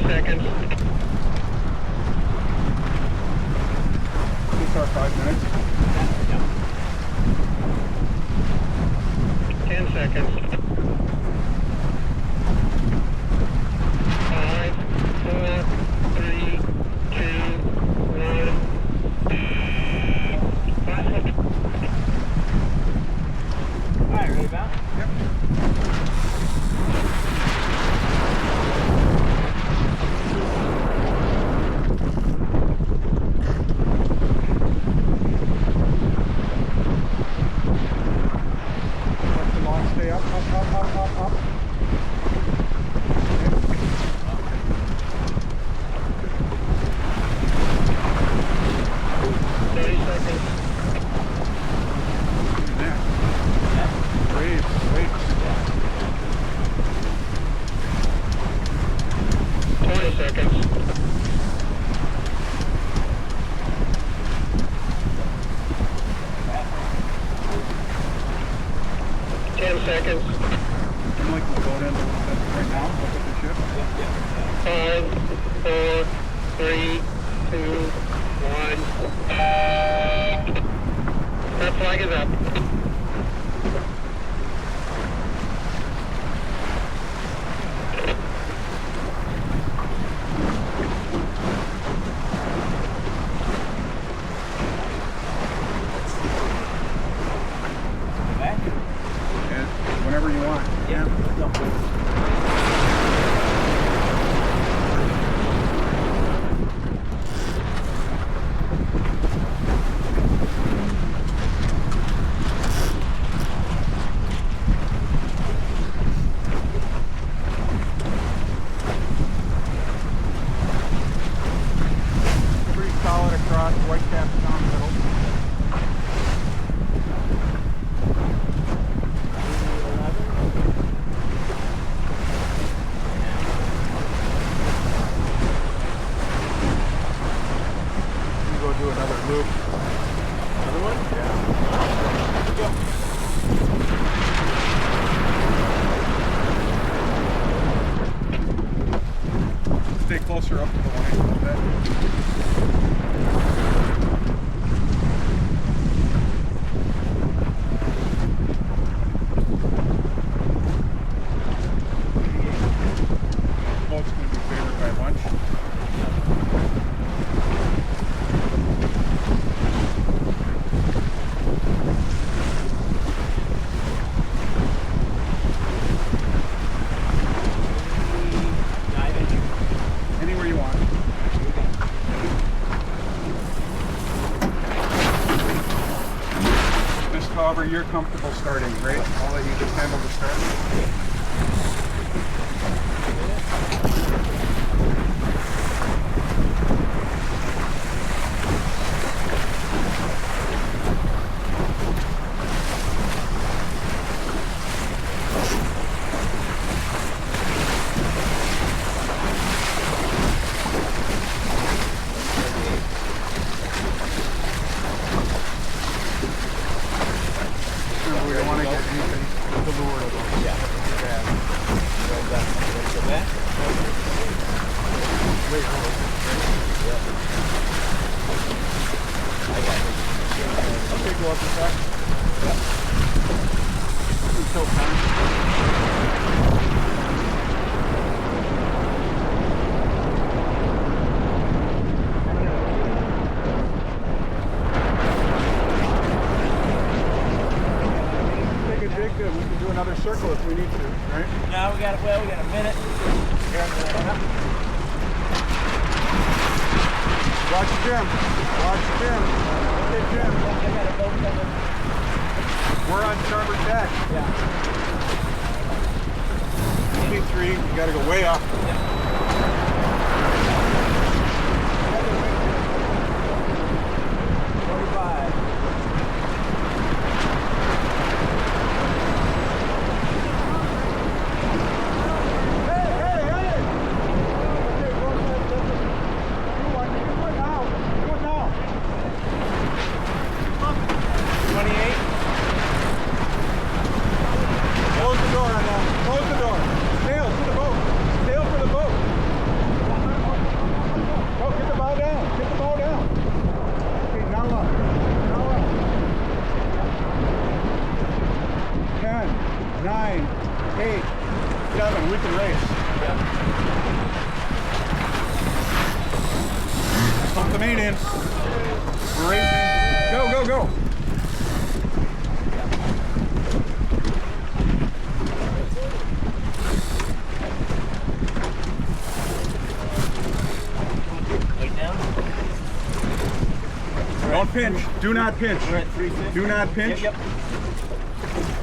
seconds. These are 5 minutes. 10 seconds. 5, 4, 3, 2, 1. Alright, ready, Val? Yep. Let the launch stay up, up, up, up, up, up. Okay. 30 seconds. Yeah. Waves, waves. 20 seconds. 10 seconds. I'm like to go in a little bit right now. Look at the ship. 5, 4, 3, 2, 1. That flag is up. And whenever you want. Pretty solid across, white caps down the middle. You go do another loop. Another one? Yeah. Go. Stay closer up to the line a little bit. Boat's going to be favored by lunch. Anywhere you want. Just however you're comfortable starting, right? I'll let you just handle the start. We don't want to get anything with the lure of them. Yeah. Bad. Go back. Wait, hold on. I got it. Okay, go up a sec. Yep. Until time. Take a dig, we can do another circle if we need to, right? Now we got it. Well, we got a minute. Watch Jim. Watch Jim. Okay, Jim. I got a boat coming. We're on starboard deck. Yeah. P3, you gotta go way up. Close the door on that. Close the door. Sail to the boat. Sail for the boat. Hey, Kevin, we can race. Pump the main in. We're racing. Go, go, go. Wait down. Don't pinch. Do not pinch. We're at 350. Do not pinch. Yep.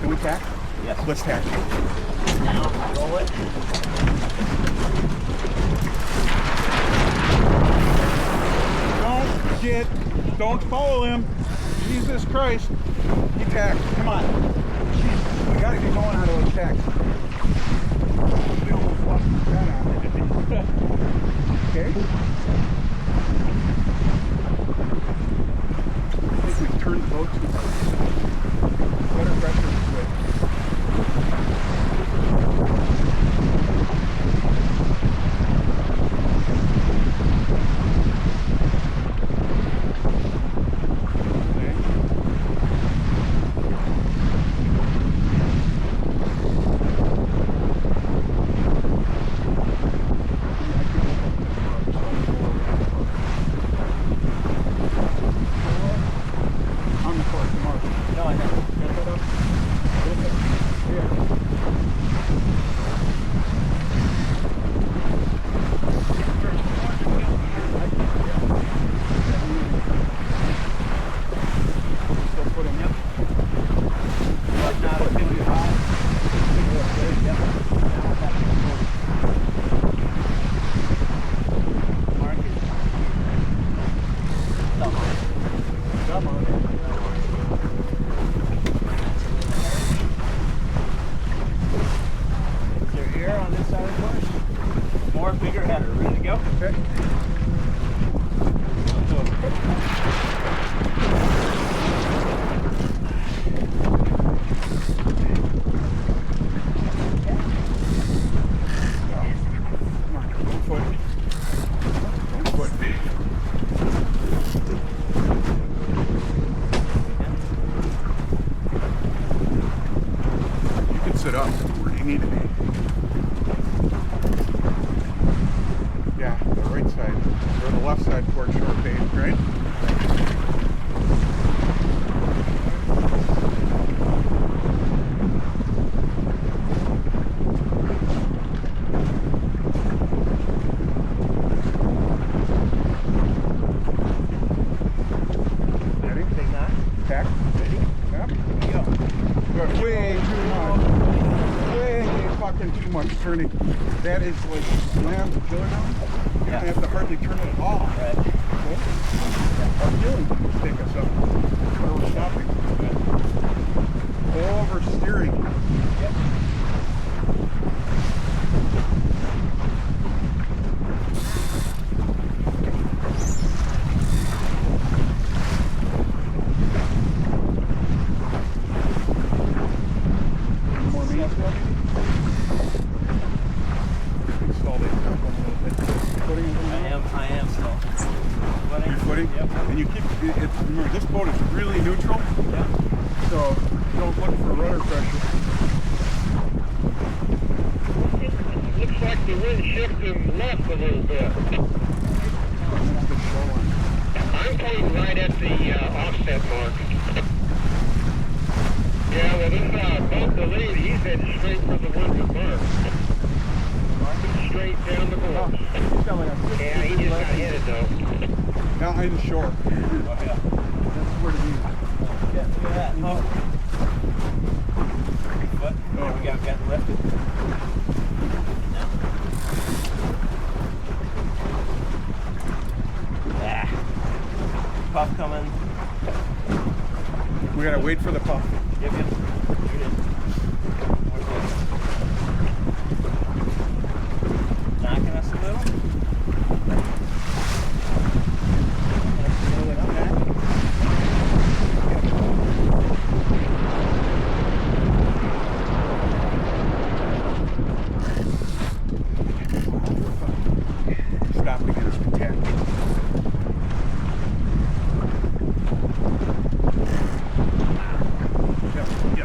Can we tack? Yes. Let's tack. Now, roll it. Don't follow him. Jesus Christ. He tacked. Come on. Jeez, we gotta get going out of those tacks. We almost lost that on. Okay. I think we turned the boat too hard. Better pressure this way. Sit up where you need to be. Yeah, the right side or the left side for a short page, right? Ready? Big knot. Tack. Ready? Yep. Here we go. Good. Way too much. Way fucking too much turning. That is like slam the killer down. You don't have to hardly turn it at all. Right. Okay? Our feeling can take us up where we're stopping. Oversteering. Yep. More meat. Install the top one a little bit. Footing a little more. I am still. Your footing? Yep. And you keep, remember this boat is really neutral, Yep. so don't look for rudder pressure. Looks like the wind shifted left a little bit. That's the shoreline. I'm playing right at the offset mark. Yeah, well, this boat, the lead, he's headed straight for the windward mark. Marking straight down the Oh, course. he's got like a Yeah, he just got headed though. Now in shore. Oh, yeah. That's where to be. Yeah, look at that. Oh. What? Oh. We got lifted. Yeah. Puff coming. We gotta wait for the puff. Yep, yep. Here it is. Where's this? Knocking us a little. Stop against the tack. Yep,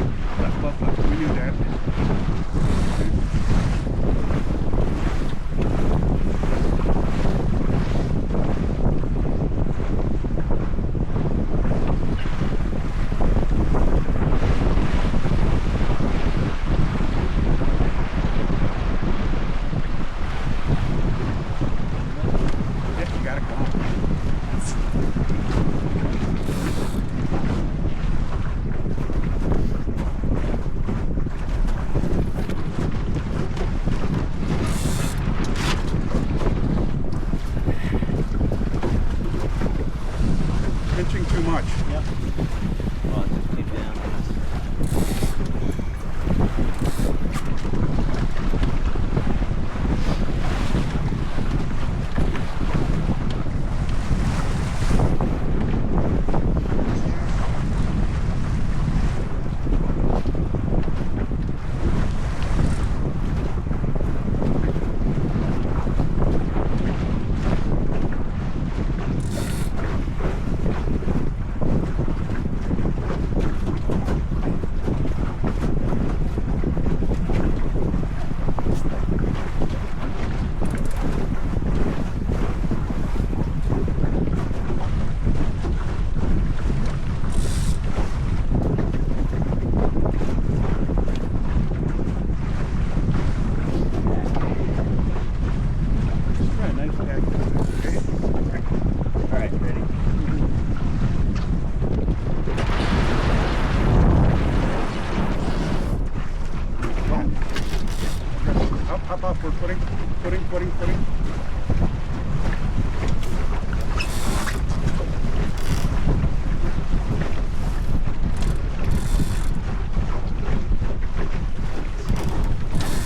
Hop off, we're putting.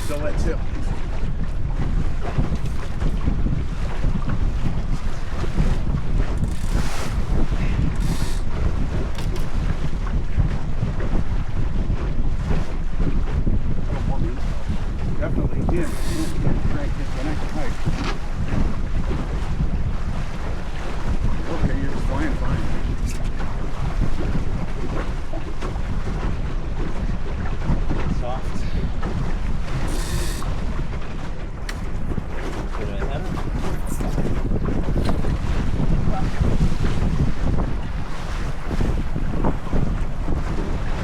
Still that tip. Definitely in. Crank it the next height. Okay, you're just flying fine. Soft. Put it ahead.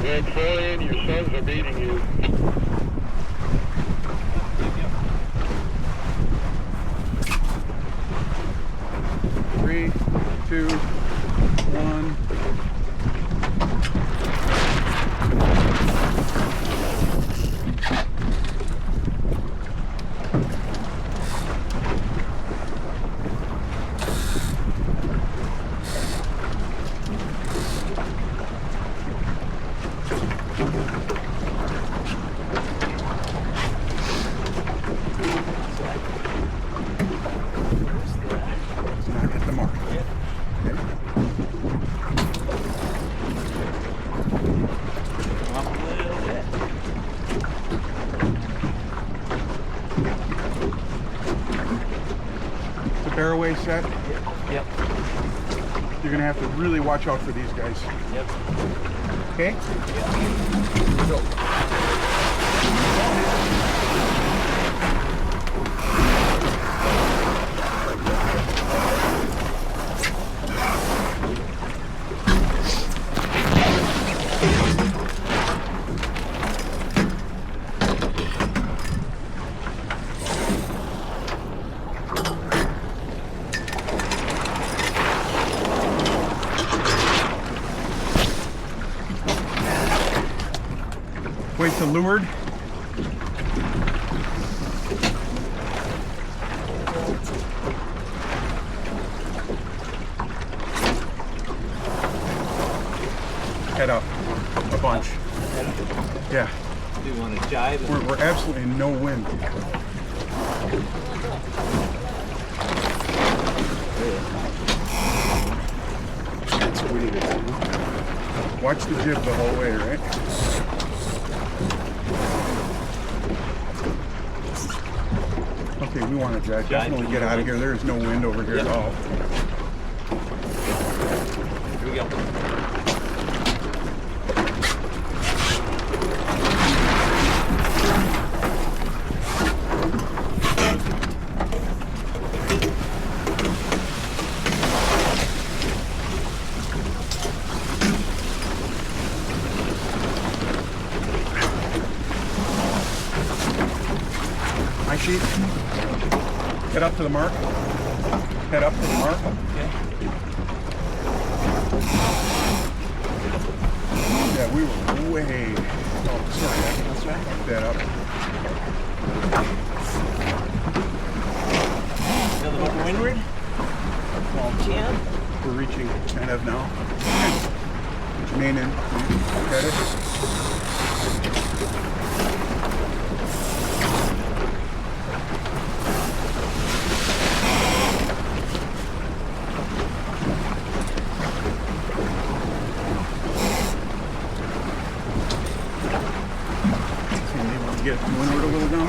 Good, fall in, your sons are beating you. Three, two, one. Let's not hit the mark. Okay. Up a little bit. It's a barroway set. Yep. You're gonna have to really watch out for these guys. Yep. Okay? Wait to leeward. Head up a bunch. Yeah, Do you want to jive? we're absolutely in no wind. That's really good. Watch the jib the whole way, right? Okay, we want to jive. Definitely get out of here. There is no wind over here at all. Here we go. High sheet. Head up to the mark. Head up to the mark. Okay. Yeah, we were way. Oh, sorry. That's right. Fuck that up. Another look windward. Ball jam. We're reaching kind of now. Put your main in. Got it. Get windward a little down.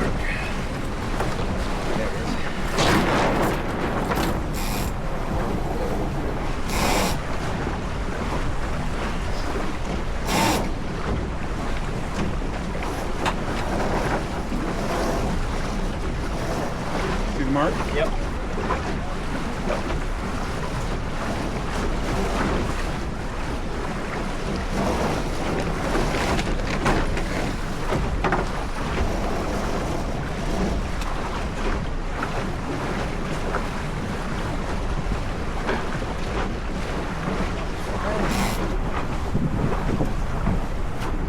There it is. See the mark? Yep.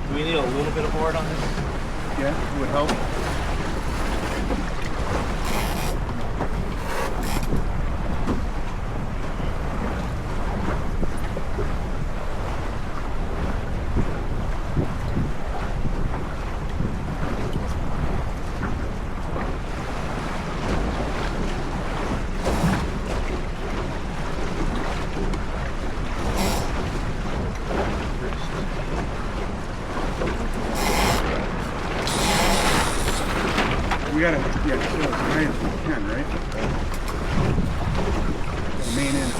Do we need a little bit of board on this? Yeah, it would help. We gotta, yeah, so as high as we can, right? The main end.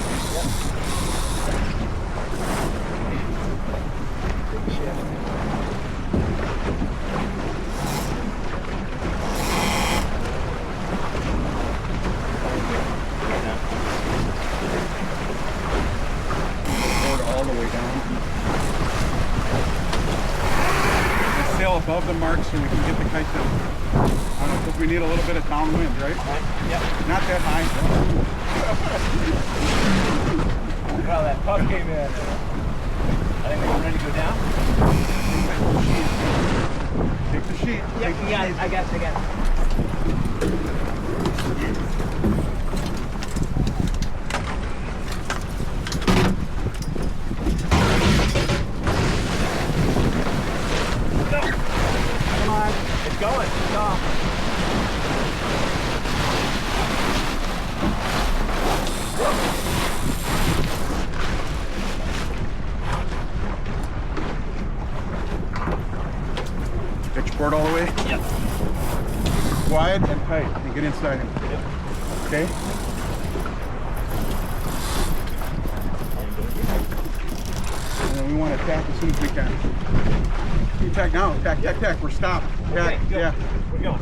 All the way down. And sail above the mark so we can get the kite down. Because we need a little bit of downwind, right? Yep. Not that high. Well, that puff came in. I think we're ready to go down. Take the sheet. Yep, Take the you got sheet. it. I got it. Come on. It's going. It's off. Get your board all the way. Yep. Wide and tight. And get inside him. Yep. Okay? And then we want to attack as soon as we can. You attack now. Attack, attack, attack. We're stopped. Attack. Okay, go. Yeah. We're going.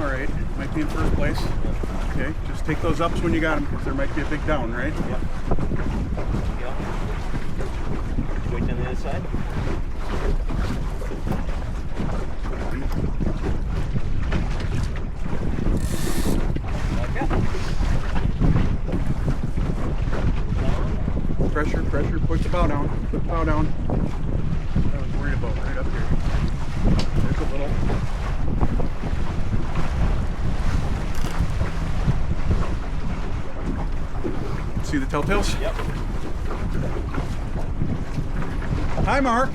all right. Might be in first place. Okay, just take those ups when you got them, because there might be a big down, right? Yep. Wait on the other side. Pressure, pressure, push the bow down, put the bow down. I was worried about right up here. There's a little. See the telltales? Yep. Hi, Mark.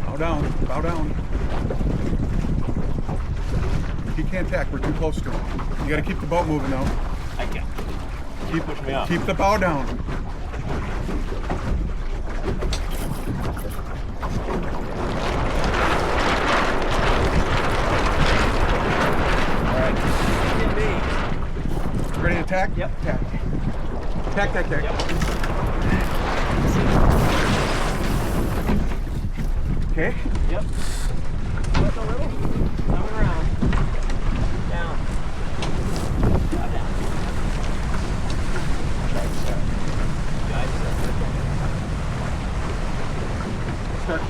Bow down, bow down. He can't tack, we're too close to him. You gotta keep the boat moving though. I can. Keep, Push me off. keep the bow down. Alright. Ready to tack? Yep. Tack. Tack, tack, tack. Yep. Okay. Yep. Flip a little. Coming around. Down. Down. Guide set. Guide set. Start.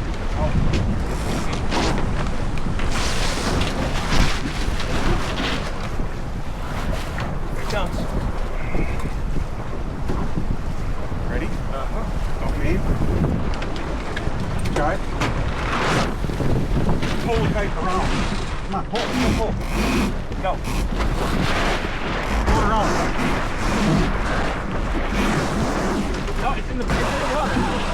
Here it comes. Ready? Uh-huh. Don't aim. Guide. Pull the kite around. Come on, pull, pull, pull. Go. Pull it around. No, it's in the water.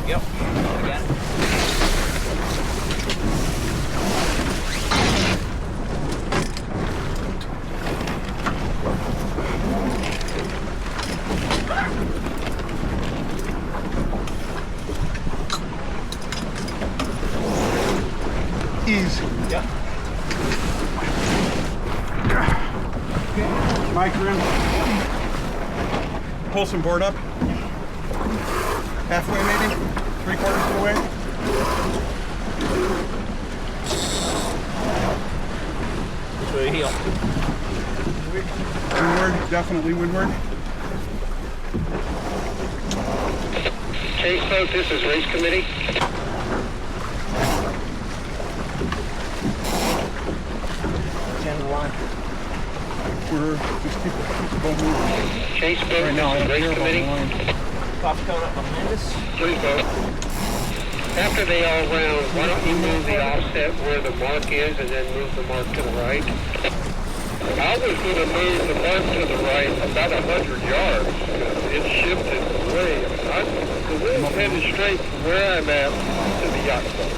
Yep. I got it. Ease. Yep. Mike, you're in. Pull some board up. Halfway maybe? 3/4 of the way? To the heel. Windward, definitely windward. Chase boat, this is race committee. End of the line. We're just keep the boat moving. Chase boat, Right now, I this don't is care race about the committee. line. Pop's coming up behind us. Please vote. After they all round, why don't you move the offset where the mark is and then move the mark to the right? I was going to move the mark to the right about 100 yards. It shifted way. The wind's headed straight from where I'm at to the yacht boat.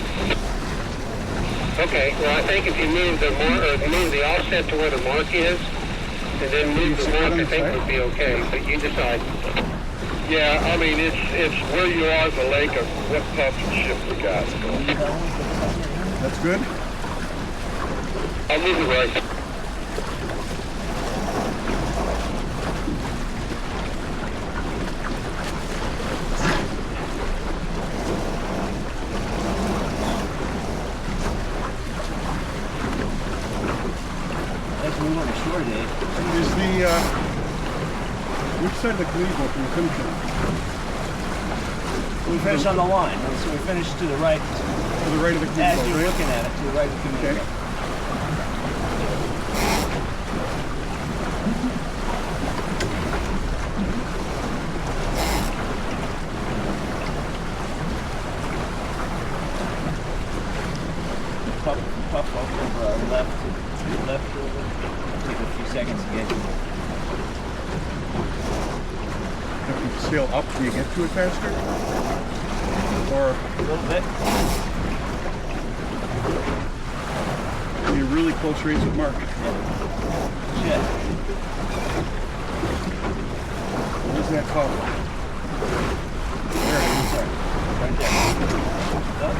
Okay, well I think if you move the move the offset to where the mark is, and then move the mark, I think would be okay. But you decide. Yeah, I mean it's where you are in the lake of what pump and ship we got. That's good. I'll move it right. Let's move on the shore, Dave. Is the, which side of the canoe boat are we finishing on? We finish on the line, so we finish to the right. To the right of the canoe As boat, you're right? looking at it, to the right of the canoe. Okay. Puff over left over. Take a few seconds to get to it. If you sail up, do you get to it faster? Or A little bit. are you really close race with Mark? Shit. What is that called? There it is. Right there. Up.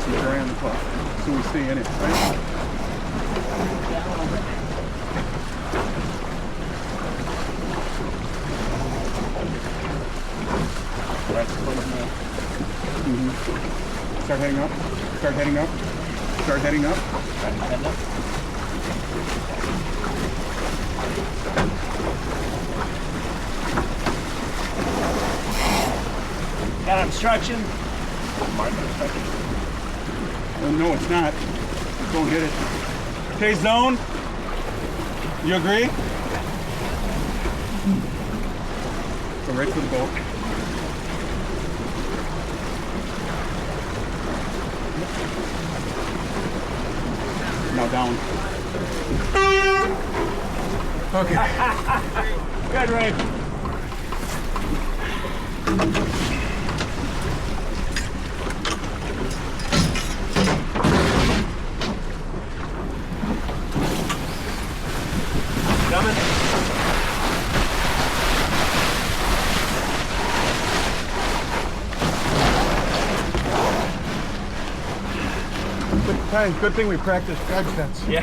Keep your eye on the clock. So we stay in it, right? Right, close now. Start heading up. Start heading up. Start heading up. Right, head up. Got obstruction. Mark obstruction. Oh, no, it's not. Don't hit it. Okay, zone. You agree? Go right for the boat. Now down. Okay. Good, Ray. Coming. Good thing we practiced guide fence. Yeah.